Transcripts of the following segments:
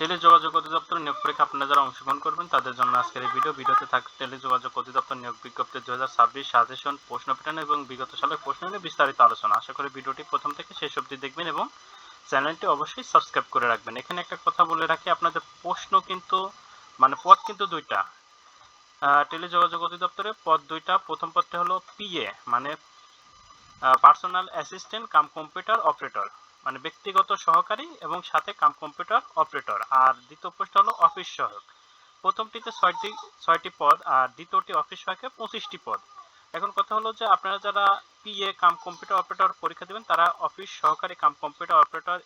টেলিযোগাযোগ অধিদপ্তর নিয়োগ পরীক্ষা আপনারা যারা অংশগ্রহণ করবেন তাদের জন্য আজকের এই ভিডিওতে থাকবে টেলিযোগাযোগ অধিদপ্তর নিয়োগ বিজ্ঞপ্তি 2026 সাজেশন, প্রশ্ন প্যাটার্ন এবং বিগত সালের প্রশ্ন নিয়ে বিস্তারিত আলোচনা। আশা করি ভিডিওটি প্রথম থেকে শেষ অবধি দেখবেন এবং চ্যানেলটি অবশ্যই সাবস্ক্রাইব করে রাখবেন। এখানে একটা কথা বলে রাখি, আপনাদের প্রশ্ন কিন্তু পদ কিন্তু দুইটা। টেলিযোগাযোগ অধিদপ্তরে পদ দুইটা। প্রথম পদটি হলো পিএ মানে personal assistant cum computer operator, মানে ব্যক্তিগত সহকারী এবং সাথে কাম কম্পিউটার অপারেটর। আর দ্বিতীয় পোস্ট হলো অফিস সহায়ক। প্রথমটিতে 6টি পদ আর দ্বিতীয়টি অফিস সহায়কে 25টি পদ। এখন কথা হলো যে আপনারা যারা পিএ কাম কম্পিউটার অপারেটর পরীক্ষা দেবেন তারা অফিস সহকারী কাম কম্পিউটার অপারেটর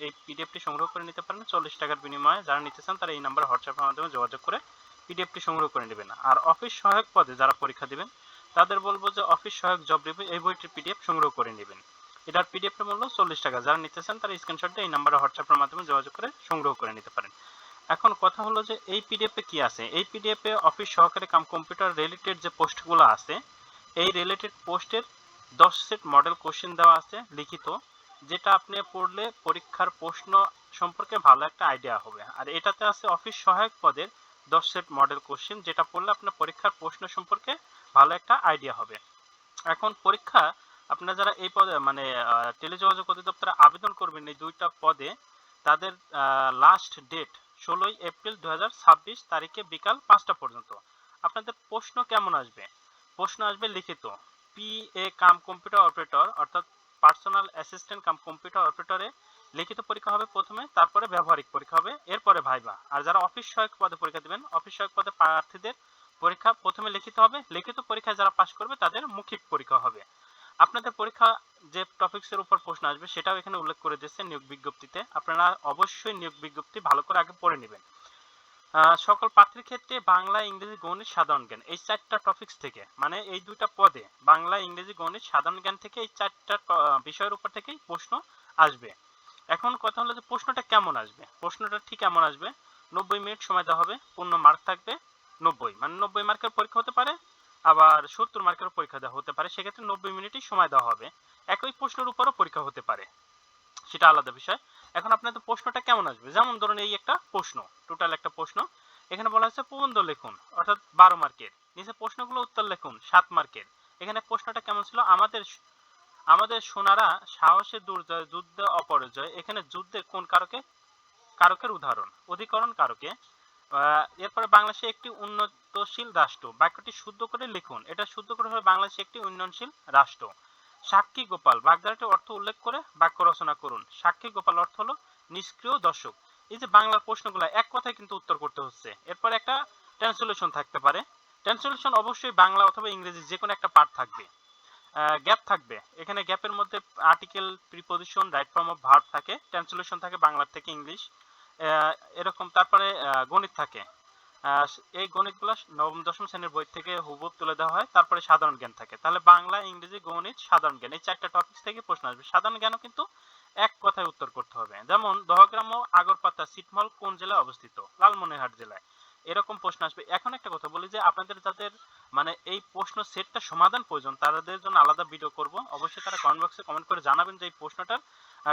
এই পিডিএফটি সংগ্রহ করে নিতে পারেন 40 টাকার বিনিময়ে। যারা নিতে চান তারা এই নাম্বার হোয়াটসঅ্যাপের মাধ্যমে যোগাযোগ করে পিডিএফটি সংগ্রহ করে নেবেন। আর অফিস সহায়ক পদে যারা পরীক্ষা দেবেন তাদের বলবো যে অফিস সহায়ক জব রিভিউ এই বইটির পিডিএফ সংগ্রহ করে নেবেন। এটার পিডিএফের মূল্য 40 টাকা। যারা নিতে চান তারা স্ক্রিনশট দিয়ে এই নাম্বারে হোয়াটসঅ্যাপের মাধ্যমে যোগাযোগ করে সংগ্রহ করে নিতে পারেন। এখন কথা হলো যে এই পিডিএফে কি আছে। এই পিডিএফে অফিস সহকারী কাম কম্পিউটার রিলেটেড যে পোস্টগুলো আছে এই রিলেটেড পোস্টের 10 সেট মডেল কোশ্চেন দেওয়া আছে লিখিত, যেটা আপনি পড়লে পরীক্ষার প্রশ্ন সম্পর্কে ভালো একটা আইডিয়া হবে। আর এটাতে আছে অফিস সহায়ক পদের 10 সেট মডেল কোশ্চেন, যেটা পড়লে আপনার পরীক্ষার প্রশ্ন সম্পর্কে ভালো একটা আইডিয়া হবে। এখন পরীক্ষা আপনারা যারা এই পদে টেলিযোগাযোগ অধিদপ্তরে আবেদন করবেন এই দুইটা পদে, তাদের লাস্ট ডেট 16 এপ্রিল 2026 তারিখে বিকাল 5টা পর্যন্ত। আপনাদের প্রশ্ন কেমন আসবে? প্রশ্ন আসবে লিখিত। পিএ কাম কম্পিউটার অপারেটর অর্থাৎ পার্সোনাল অ্যাসিস্ট্যান্ট কাম কম্পিউটার অপারেটরে লিখিত পরীক্ষা হবে প্রথমে, তারপরে ব্যবহারিক পরীক্ষা হবে, এরপরে ভাইবা। আর যারা অফিস সহায়ক পদে পরীক্ষা দেবেন অফিস সহায়ক পদে প্রার্থীদের পরীক্ষা প্রথমে লিখিত হবে, লিখিত পরীক্ষায় যারা পাশ করবে তাদের মৌখিক পরীক্ষা হবে। আপনাদের পরীক্ষা যে টপিকসের উপর প্রশ্ন আসবে সেটাও এখানে উল্লেখ করে দিয়েছে নিয়োগ বিজ্ঞপ্তিতে। আপনারা অবশ্যই নিয়োগ বিজ্ঞপ্তি ভালো করে আগে পড়ে নেবেন। সকল প্রার্থীর ক্ষেত্রে বাংলা, ইংরেজি, গণিত, সাধারণ জ্ঞান এই 4টা টপিকস থেকে, মানে এই দুইটা পদে বাংলা, ইংরেজি, গণিত, সাধারণ জ্ঞান থেকে এই 4টা বিষয়ের উপর থেকেই প্রশ্ন আসবে। এখন কথা হলো যে প্রশ্নটা কেমন আসবে। প্রশ্নটা ঠিক কেমন আসবে, 90 মিনিট সময় দেওয়া হবে, পূর্ণ মার্ক থাকবে 90, মানে 90 মার্কের পরীক্ষা হতে পারে, আবার 70 মার্কের পরীক্ষা দেওয়া হতে পারে। সেক্ষেত্রে 90 মিনিটই সময় দেওয়া হবে। একই প্রশ্নের উপরও পরীক্ষা হতে পারে, সেটা আলাদা বিষয়। এখন আপনাদের প্রশ্নটা কেমন আসবে, যেমন ধরুন এই একটা প্রশ্ন, টোটাল একটা প্রশ্ন। এখানে বলা হচ্ছে প্রবন্ধ লিখুন অর্থাৎ 12 মার্কের, নিচে প্রশ্নগুলো উত্তর লিখুন 7 মার্কের। এখানে প্রশ্নটা কেমন ছিল, আমাদের আমাদের সোনারা সাহসে দুর্জয়, যুদ্ধে অপরাজয়। এখানে যুদ্ধের কোন কারকের উদাহরণ, অধিকরণ কারকে। এরপরে বাংলাদেশে একটি উন্নতশীল রাষ্ট্র, বাক্যটি শুদ্ধ করে লিখুন। এটা শুদ্ধ করে হবে বাংলাদেশে একটি উন্নয়নশীল রাষ্ট্র। সাক্ষী গোপাল, বাগধারাটির অর্থ উল্লেখ করে বাক্য রচনা করুন। সাক্ষী গোপাল অর্থ হলো নিষ্ক্রিয় দর্শক। এই যে বাংলার প্রশ্নগুলো এক কথায় কিন্তু উত্তর করতে হচ্ছে। এরপর একটা ট্রান্সলেশন থাকতে পারে। ট্রান্সলেশন অবশ্যই বাংলা অথবা ইংরেজি যে কোনো একটা পার্ট থাকবে। গ্যাপ থাকবে, এখানে গ্যাপের মধ্যে article, preposition, right form of verb থাকে। ট্রান্সলেশন থাকে বাংলা থেকে ইংলিশ, এরকম। তারপরে গণিত থাকে। এই গণিতগুলো নবম দশম শ্রেণীর বই থেকে হুবহু তুলে দেওয়া হয়। তারপরে সাধারণ জ্ঞান থাকে। তাহলে বাংলা, ইংরেজি, গণিত, সাধারণ জ্ঞান এই 4টা টপিক থেকে প্রশ্ন আসবে। সাধারণ জ্ঞানও কিন্তু এক কথায় উত্তর করতে হবে। যেমন দহগ্রাম ও আগরপাতা ছিটমহল কোন জেলায় অবস্থিত, লালমনিরহাট জেলায়। এরকম প্রশ্ন আসবে। এখন একটা কথা বলি যে আপনাদের যাদের এই প্রশ্ন সেটটা সমাধান প্রয়োজন তাদের জন্য আলাদা ভিডিও করব। অবশ্যই তারা কমেন্ট বক্সে কমেন্ট করে জানাবেন যে এই প্রশ্নটার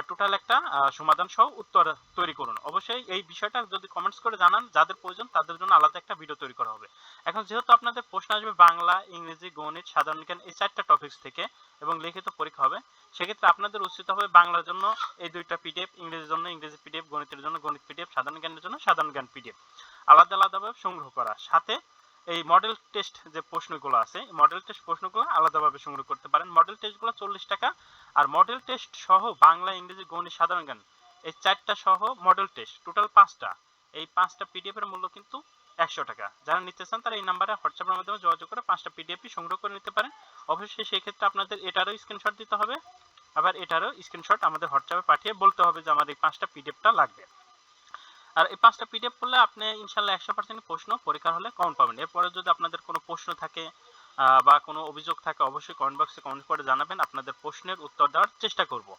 টোটাল একটা সমাধান সহ উত্তর তৈরি করুন। অবশ্যই এই বিষয়টা যদি কমেন্টস করে জানান যাদের প্রয়োজন তাদের জন্য আলাদা একটা ভিডিও তৈরি করা হবে। এখন যেহেতু আপনাদের প্রশ্ন আসবে বাংলা, ইংরেজি, গণিত, সাধারণ জ্ঞান এই 4টা টপিকস থেকে এবং লিখিত পরীক্ষা হবে, সেক্ষেত্রে আপনাদের উচিত হবে বাংলার জন্য এই দুইটা পিডিএফ, ইংরেজির জন্য ইংরেজি পিডিএফ, গণিতের জন্য গণিত পিডিএফ, সাধারণ জ্ঞানের জন্য সাধারণ জ্ঞান পিডিএফ আলাদা আলাদাভাবে সংগ্রহ করা। সাথে এই মডেল টেস্ট যে প্রশ্নগুলো আছে মডেল টেস্ট প্রশ্নগুলো আলাদাভাবে সংগ্রহ করতে পারেন। মডেল টেস্টগুলো 40 টাকা। আর মডেল টেস্ট সহ বাংলা, ইংরেজি, গণিত, সাধারণ জ্ঞান এই 4টা সহ মডেল টেস্ট টোটাল 5টা, এই 5টা পিডিএফ এর মূল্য কিন্তু 100 টাকা। যারা নিতে চান তারা এই নাম্বারে হোয়াটসঅ্যাপের মাধ্যমে যোগাযোগ করে 5টা পিডিএফ সংগ্রহ করে নিতে পারেন। অবশ্যই সেই ক্ষেত্রে আপনাদের এটারও স্ক্রিনশট দিতে হবে, আবার এটারও স্ক্রিনশট আমাদের হোয়াটসঅ্যাপে পাঠিয়ে বলতে হবে যে আমার এই 5টা পিডিএফটা লাগবে। আর এই 5টা পিডিএফ করলে আপনি ইনশাআল্লাহ 100% প্রশ্ন পরীক্ষার হলে কমন পাবেন। এরপরে যদি আপনাদের কোনো প্রশ্ন থাকে বা কোনো অভিযোগ থাকে অবশ্যই কমেন্ট বক্সে কমেন্ট করে জানাবেন। আপনাদের প্রশ্নের উত্তর দেওয়ার চেষ্টা করব।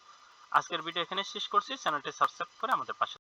আজকের ভিডিও এখানে শেষ করছি। চ্যানেলটি সাবস্ক্রাইব করে আমাদের পাশে